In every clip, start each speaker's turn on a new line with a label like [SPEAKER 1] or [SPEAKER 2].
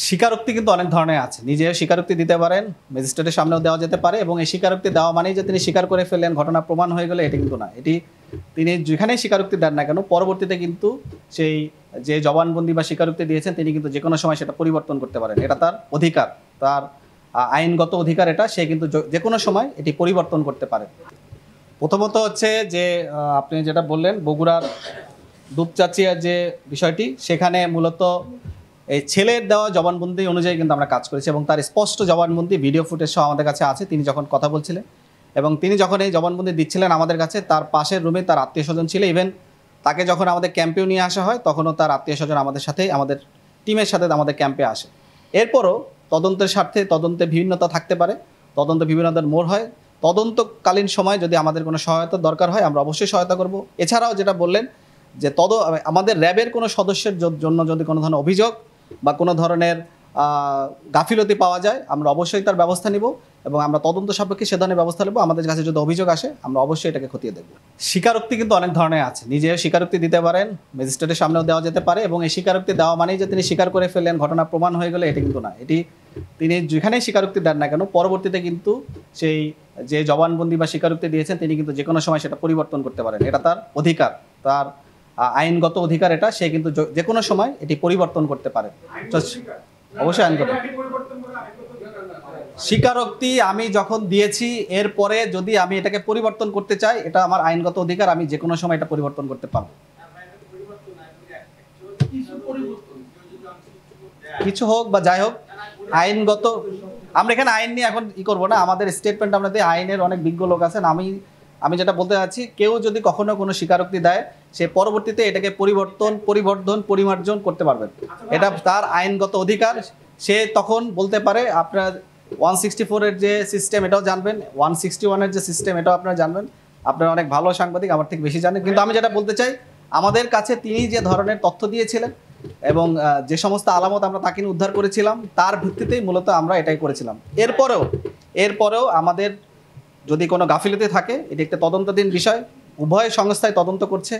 [SPEAKER 1] স্বীকারোক্তি কিন্তু অনেক ধরনের আছে। নিজেও স্বীকারোক্তি দিতে পারেন, ম্যাজিস্ট্রেটের সামনেও দেওয়া যেতে পারে, এবং এই স্বীকারোক্তি দেওয়া মানেই যে তিনি স্বীকার করে ফেললেন, ঘটনা প্রমাণ হয়ে গেলে, এটি কিন্তু না। এটি তিনি যেখানেই স্বীকারোক্তি দেন না কেন, পরবর্তীতে কিন্তু সেই যে জবানবন্দি বা স্বীকারোক্তি দিয়েছেন তিনি কিন্তু যে কোনো সময় সেটা পরিবর্তন করতে পারেন। এটা তার অধিকার, তার আইনগত অধিকার এটা। সে কিন্তু যে কোনো সময় এটি পরিবর্তন করতে পারে। প্রথমত হচ্ছে যে আপনি যেটা বললেন বগুড়ার দুপচাচিয়ার যে বিষয়টি, সেখানে মূলত এই ছেলের দেওয়া জবানবন্দি অনুযায়ী কিন্তু আমরা কাজ করেছি, এবং তার স্পষ্ট জবানবন্দি ভিডিও ফুটেজ সহ আমাদের কাছে আছে। তিনি যখন কথা বলছিলেন এবং তিনি যখন এই জবানবন্দি দিচ্ছিলেন আমাদের কাছে, তার পাশের রুমে তার আত্মীয় স্বজন ছিল। ইভেন তাকে যখন আমাদের ক্যাম্পেও নিয়ে আসা হয় তখনও তার আত্মীয় স্বজন আমাদের সাথে, আমাদের টিমের সাথে আমাদের ক্যাম্পে আসে। এরপরও তদন্তের স্বার্থে তদন্তে বিভিন্নতা থাকতে পারে, তদন্ত বিভিন্নতার মোড় হয়। তদন্তকালীন সময় যদি আমাদের কোনো সহায়তার দরকার হয় আমরা অবশ্যই সহায়তা করব। এছাড়াও যেটা বললেন যে আমাদের র্যাবের কোনো সদস্যের জন্য যদি কোনো ধরনের অভিযোগ বা কোনো ধরনের গাফিলতি পাওয়া যায় আমরা অবশ্যই তার ব্যবস্থা নিব, এবং আমরা তদন্ত সাপেক্ষে সে ধরনের ব্যবস্থা নেব। আমাদের কাছে যদি অভিযোগ আসে আমরা অবশ্যই এটাকে খতিয়ে দেখব। স্বীকারোক্তি কিন্তু অনেক ধরনের আছে। নিজেও স্বীকারোক্তি দিতে পারেন, ম্যাজিস্ট্রেটের সামনেও দেওয়া যেতে পারে, এবং এই স্বীকারোক্তি দেওয়া মানেই যে তিনি স্বীকার করে ফেললেন, ঘটনা প্রমাণ হয়ে গেলে, এটি কিন্তু না। এটি তিনি যেখানেই স্বীকারোক্তি দেন না কেন, পরবর্তীতে কিন্তু সেই যে জবানবন্দি বা স্বীকারোক্তি দিয়েছেন তিনি কিন্তু যে কোনো সময় সেটা পরিবর্তন করতে পারেন। এটা তার অধিকার, তার আইনগত অধিকার এটা। সে কিন্তু যে কোনো সময় এটি পরিবর্তন করতে পারে। অবশ্যই আইনগত স্বীকারোক্তি আমি যখন দিয়েছি এরপরে যদি আমি এটাকে পরিবর্তন করতে চাই, এটা আমার আইনগত অধিকার, আমি যে কোনো সময় এটা পরিবর্তন করতে পারবো। কিছু হোক বা যাই হোক, আইনগত আমরা এখানে আইন নিয়ে এখন করবো না। আমাদের স্টেটমেন্ট আমরা দিই, আইনের অনেক বিজ্ঞ লোক আছেন। আমি যেটা বলতে চাচ্ছি, কেউ যদি কখনো কোনো স্বীকারোক্তি দেয় সে পরবর্তীতে এটাকে পরিমার্জন করতে পারবেন। এটা তার আইনগত অধিকার। সে তখন বলতে পারে আপনার 164-এর যে সিস্টেম এটাও জানবেন, 161-এর যে সিস্টেম এটাও আপনারা জানবেন। আপনারা অনেক ভালো সাংবাদিক, আমার থেকে বেশি জানেন। কিন্তু আমি যেটা বলতে চাই, আমাদের কাছে তিনি যে ধরনের তথ্য দিয়েছিলেন এবং যে সমস্ত আলামত আমরা তাকে উদ্ধার করেছিলাম তার ভিত্তিতেই মূলত আমরা এটাই করেছিলাম। এরপরেও আমাদের যদি কোনো গাফিলতি থাকে, এটি একটা তদন্তাধীন বিষয়। উভয় সংস্থায় তদন্ত করছে।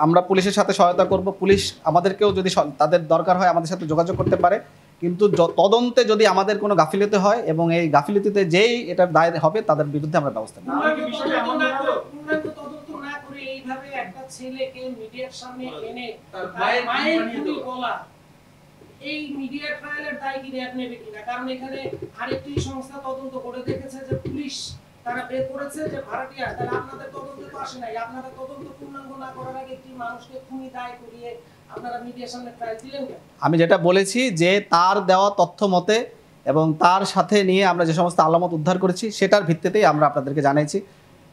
[SPEAKER 1] আমরা পুলিশের সাথে সহায়তা করব। পুলিশ আমাদেরকেও যদি তাদের দরকার হয় আমাদের সাথে যোগাযোগ করতে পারে। কিন্তু তদন্তে যদি আমাদের কোনো গাফিলতি হয় এবং এই গাফিলতিতে যেই এটার দায় হবে তাদের বিরুদ্ধে আমরা ব্যবস্থা নেব।
[SPEAKER 2] এই মিডিয়া ট্রায়ালের দায় কি র্যাব নেবে কিনা? কারণ এখানে আরেকটি সংস্থা তদন্ত করে দেখেছে যে পুলিশ তারা বের করেছে যে ভাড়াটিয়া, তাহলে আপনাদের তদন্তে তো আসে নাই। আপনারা তদন্ত পূর্ণাঙ্গ না করার আগে একটি মানুষকে খুনি দায় করিয়ে আপনারা মিডিয়ার সামনে ট্রায়াল দিলেন কেন?
[SPEAKER 1] আমি যেটা বলেছি যে তার দেওয়া তথ্য মতে এবং তার সাথে নিয়ে আমরা যে সমস্ত আলামত উদ্ধার করেছি সেটার ভিত্তিতেই আমরা আপনাদেরকে জানাইছি।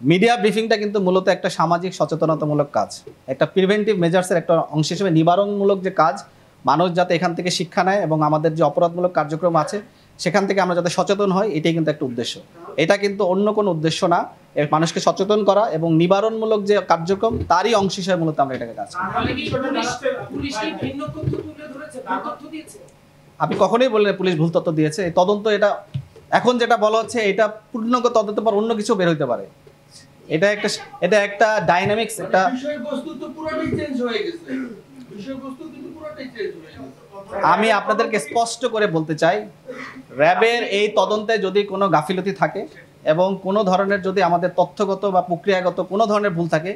[SPEAKER 1] মিডিয়া ব্রিফিংটা কিন্তু মূলত একটা সামাজিক সচেতনতামূলক কাজ, একটা প্রিভেন্টিভ মেজার্সের একটা অংশ হিসেবে নিবারণমূলক যে কাজ, মানুষ যাতে এখান থেকে শিক্ষা নেয় এবং আমাদের যে অপরাধমূলক কার্যক্রম আছে সেখান থেকে আমরা যাতে সচেতন হই, এটাই কিন্তু একটা উদ্দেশ্য। এটা কিন্তু অন্য কোনো উদ্দেশ্য না। মানুষকে সচেতন করা এবং নিবারণমূলক যে কার্যক্রম তারই অংশ হিসেবে মূলত আমরা এটাকে কাজ করি। আপনি কখনোই বললেন পুলিশ ভুল তথ্য দিয়েছে। এই তদন্ত এটা এখন যেটা বলা হচ্ছে এটা পূর্ণাঙ্গ তদন্ত পর অন্য কিছু বের হতে পারে। এটা একটা ডাইনামিক্স, একটা
[SPEAKER 3] বিষয়বস্তু তো পুরোটাই চেঞ্জ হয়ে গেছে। বিষয়বস্তু কিন্তু পুরোটাই চেঞ্জ হয়ে গেছে।
[SPEAKER 1] আমি আপনাদেরকে স্পষ্ট করে বলতে চাই, র্যাবের এই তদন্তে যদি কোনো গাফিলতি থাকে এবং কোনো ধরনের যদি আমাদের তথ্যগত বা প্রক্রিয়াগত কোনো ধরনের ভুল থাকে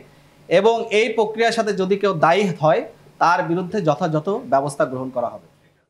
[SPEAKER 1] এবং এই প্রক্রিয়ার সাথে যদি কেউ দায়ী হয় তার বিরুদ্ধে যথাযথ ব্যবস্থা গ্রহণ করা হবে।